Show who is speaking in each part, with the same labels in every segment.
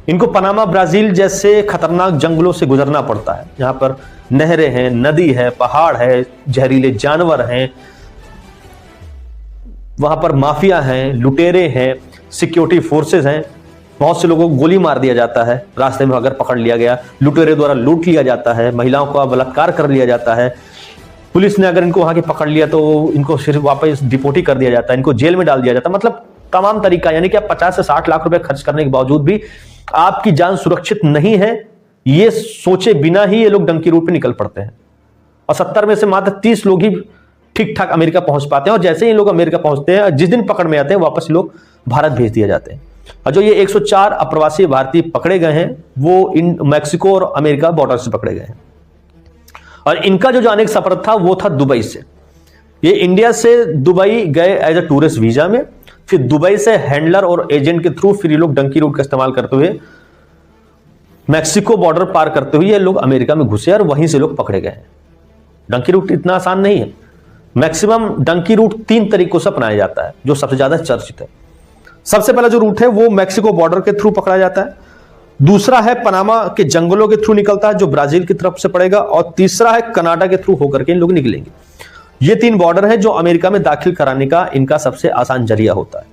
Speaker 1: इनको Panama Brazil जैसे खतरनाक जंगलों से गुजरना पड़ता है, जहां पर नहरें हैं, नदी है, पहाड़ है, जहरीले जानवर हैं, वहां पर माफिया हैं, लुटेरे हैं, सिक्योरिटी फोर्सेस हैं। बहुत से लोगों को गोली मार दिया जाता है रास्ते में अगर पकड़ लिया गया, लुटेरे द्वारा लूट लिया जाता है, महिलाओं का बलात्कार कर लिया जाता है। पुलिस ने अगर इनको वहां के पकड़ लिया तो इनको सिर्फ वापस डिपोर्ट ही कर दिया जाता है, इनको जेल में डाल दिया जाता है। मतलब तमाम तरीका, यानी कि आप 50 से 60 लाख रुपए खर्च करने के बावजूद भी आपकी जान सुरक्षित नहीं है, ये सोचे बिना ही ये लोग डंकी रूट पे निकल पड़ते हैं। और 70 में से मात्र 30 लोग ही ठीक ठाक अमेरिका पहुंच पाते हैं, और जैसे ही लोग अमेरिका पहुंचते हैं, जिस दिन पकड़ में आते हैं, वापस लोग भारत भेज दिए जाते हैं। और जो ये 104 अप्रवासी भारतीय पकड़े गए हैं, वो इन मैक्सिको और अमेरिका बॉर्डर से पकड़े गए हैं। और इनका जो जाने का सफर था वो था दुबई से। ये इंडिया से दुबई गए एज अ टूरिस्ट वीजा में, फिर दुबई से हैंडलर और एजेंट के थ्रू फिर ये लोग डंकी रूट का इस्तेमाल करते हुए मैक्सिको बॉर्डर पार करते हुए ये लोग अमेरिका में घुसे और वहीं से लोग पकड़े गए। डंकी रूट इतना आसान नहीं है। मैक्सिमम डंकी रूट 3 तरीकों से अपनाया जाता है, जो सबसे ज्यादा चर्चित है। सबसे पहला जो रूट है वो मैक्सिको बॉर्डर के थ्रू पकड़ा जाता है, दूसरा है पनामा के जंगलों के थ्रू निकलता है जो ब्राजील की तरफ से पड़ेगा, और तीसरा है कनाडा के थ्रू होकर के इन लोग निकलेंगे। ये 3 बॉर्डर है जो अमेरिका में दाखिल कराने का इनका सबसे आसान जरिया होता है।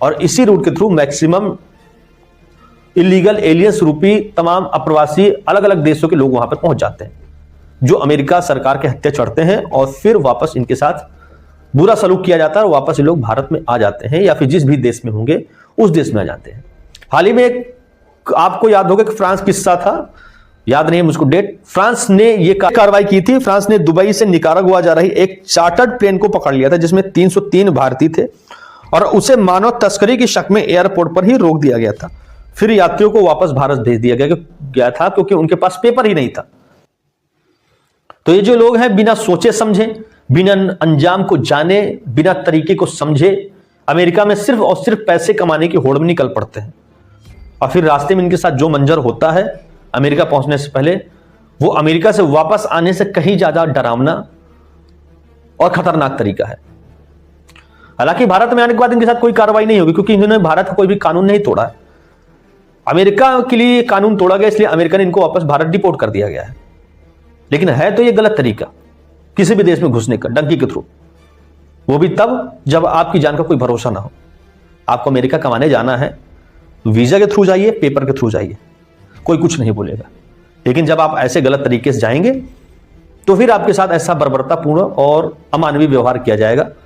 Speaker 1: और इसी रूट के थ्रू मैक्सिमम इलीगल एलियंस रूपी तमाम अप्रवासी अलग अलग देशों के लोग वहां पर पहुंच जाते हैं, जो अमेरिका सरकार के हत्या चढ़ते हैं, और फिर वापस इनके साथ बुरा सलूक किया जाता है और वापस ये लोग भारत में आ जाते हैं, या फिर जिस भी देश में होंगे उस देश में आ जाते हैं। हाल ही में एक आपको याद होगा कि फ्रांस किस्सा था, याद नहीं है मुझको डेट, फ्रांस ने ये कार्रवाई की थी। फ्रांस ने दुबई से निकारागुआ जा रही एक चार्टर्ड प्लेन को पकड़ लिया था जिसमें 303 भारतीय थे, और उसे मानव तस्करी की शक में एयरपोर्ट पर ही रोक दिया गया था। फिर यात्रियों को वापस भारत भेज दिया गया था क्योंकि उनके पास पेपर ही नहीं था। तो ये जो लोग हैं बिना सोचे समझे, बिना अंजाम को जाने, बिना तरीके को समझे अमेरिका में सिर्फ और सिर्फ पैसे कमाने की होड़ में निकल पड़ते हैं। और फिर रास्ते में इनके साथ जो मंजर होता है अमेरिका पहुंचने से पहले, वो अमेरिका से वापस आने से कहीं ज्यादा डरावना और खतरनाक तरीका है। हालांकि भारत में आने के बाद इनके साथ कोई कार्रवाई नहीं होगी क्योंकि इन्होंने भारत का कोई भी कानून नहीं तोड़ा है। अमेरिका के लिए कानून तोड़ा गया, इसलिए अमेरिका ने इनको वापस भारत डिपोर्ट कर दिया गया है। लेकिन है तो ये गलत तरीका किसी भी देश में घुसने का, डंकी के थ्रू, वो भी तब जब आपकी जान का कोई भरोसा ना हो। आपको अमेरिका कमाने जाना है, वीजा के थ्रू जाइए, पेपर के थ्रू जाइए, कोई कुछ नहीं बोलेगा। लेकिन जब आप ऐसे गलत तरीके से जाएंगे तो फिर आपके साथ ऐसा बर्बरतापूर्ण और अमानवीय व्यवहार किया जाएगा